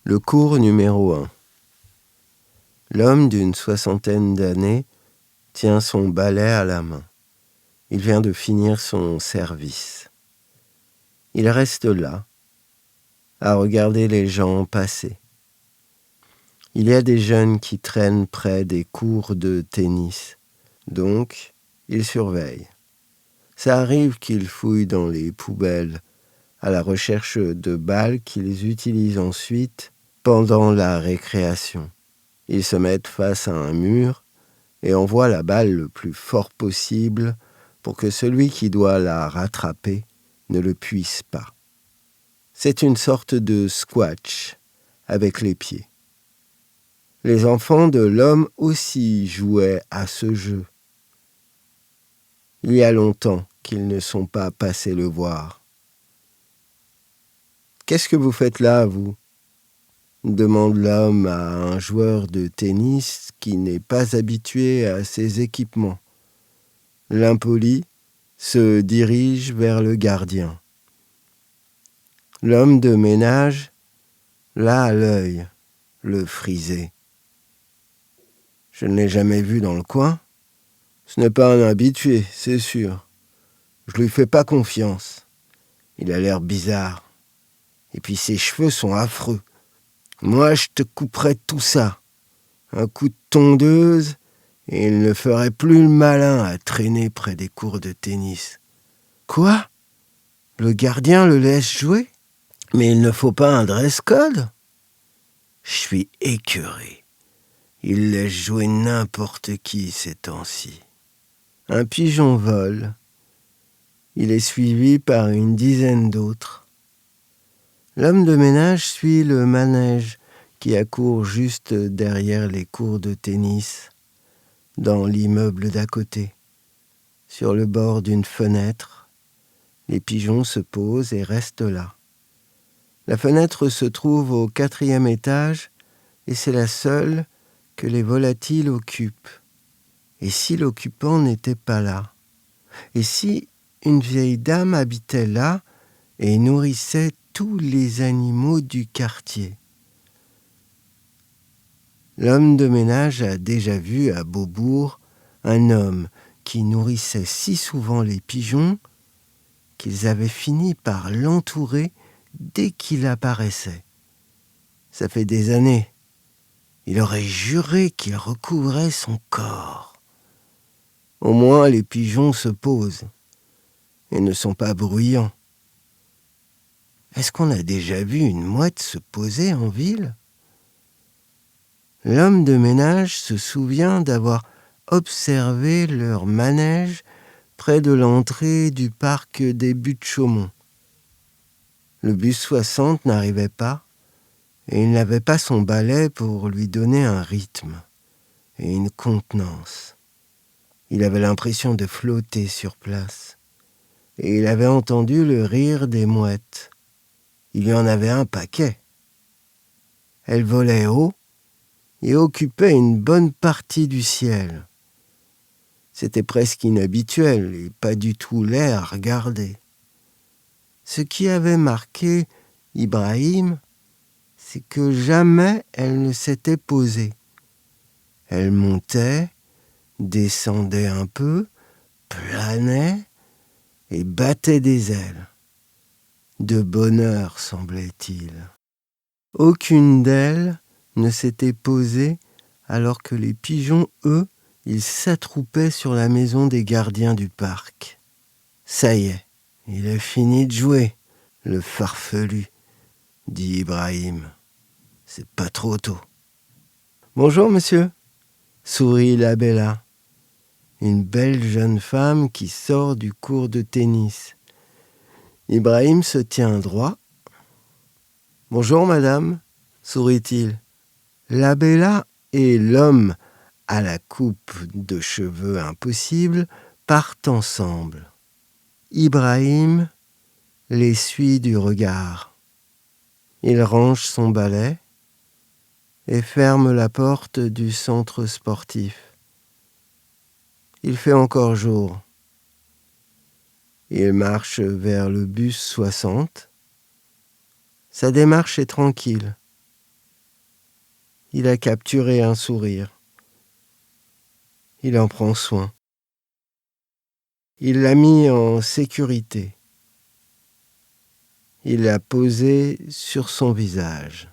Le cours numéro 1. L'homme d'une soixantaine d'années tient son balai à la main. Il vient de finir son service. Il reste là, à regarder les gens passer. Il y a des jeunes qui traînent près des cours de tennis. Donc, il surveille. Ça arrive qu'il fouille dans les poubelles à la recherche de balles qu'ils utilisent ensuite pendant la récréation. Ils se mettent face à un mur et envoient la balle le plus fort possible pour que celui qui doit la rattraper ne le puisse pas. C'est une sorte de squash avec les pieds. Les enfants de l'homme aussi jouaient à ce jeu. Il y a longtemps qu'ils ne sont pas passés le voir. « Qu'est-ce que vous faites là, vous ?» demande l'homme à un joueur de tennis qui n'est pas habitué à ces équipements. L'impoli se dirige vers le gardien. L'homme de ménage l'a à l'œil, le frisé. « Je ne l'ai jamais vu dans le coin. Ce n'est pas un habitué, c'est sûr. Je lui fais pas confiance. Il a l'air bizarre. Et puis ses cheveux sont affreux. Moi, je te couperais tout ça. Un coup de tondeuse, et il ne ferait plus le malin à traîner près des cours de tennis. »« Quoi ? Le gardien le laisse jouer ? Mais il ne faut pas un dress code ? » ?»« Je suis écœuré. Il laisse jouer n'importe qui ces temps-ci. » Un pigeon vole. Il est suivi par une dizaine d'autres. L'homme de ménage suit le manège qui accourt juste derrière les cours de tennis, dans l'immeuble d'à côté. Sur le bord d'une fenêtre, les pigeons se posent et restent là. La fenêtre se trouve au 4e étage et c'est la seule que les volatiles occupent. Et si l'occupant n'était pas là ? Et si une vieille dame habitait là et nourrissait tous les animaux du quartier ? L'homme de ménage a déjà vu à Beaubourg un homme qui nourrissait si souvent les pigeons qu'ils avaient fini par l'entourer dès qu'il apparaissait. Ça fait des années. Il aurait juré qu'il recouvrait son corps. Au moins les pigeons se posent et ne sont pas bruyants. Est-ce qu'on a déjà vu une mouette se poser en ville ? L'homme de ménage se souvient d'avoir observé leur manège près de l'entrée du parc des Buttes-Chaumont. Le bus 60 n'arrivait pas et il n'avait pas son balai pour lui donner un rythme et une contenance. Il avait l'impression de flotter sur place et il avait entendu le rire des mouettes. Il y en avait un paquet. Elles volaient haut et occupaient une bonne partie du ciel. C'était presque inhabituel et pas du tout laid à regarder. Ce qui avait marqué Ibrahim, c'est que jamais elle ne s'était posée. Elle montait, descendait un peu, planait et battait des ailes. De bonheur, semblait-il. Aucune d'elles ne s'était posée alors que les pigeons, eux, ils s'attroupaient sur la maison des gardiens du parc. Ça y est, il a fini de jouer, le farfelu, dit Ibrahim. C'est pas trop tôt. Bonjour, monsieur, sourit la Bella, une belle jeune femme qui sort du cours de tennis. Ibrahim se tient droit. Bonjour, madame, sourit-il. La Bella et l'homme à la coupe de cheveux impossible partent ensemble. Ibrahim les suit du regard. Il range son balai et ferme la porte du centre sportif. Il fait encore jour. Il marche vers le bus 60. Sa démarche est tranquille. Il a capturé un sourire. Il en prend soin. Il l'a mis en sécurité. Il l'a posé sur son visage.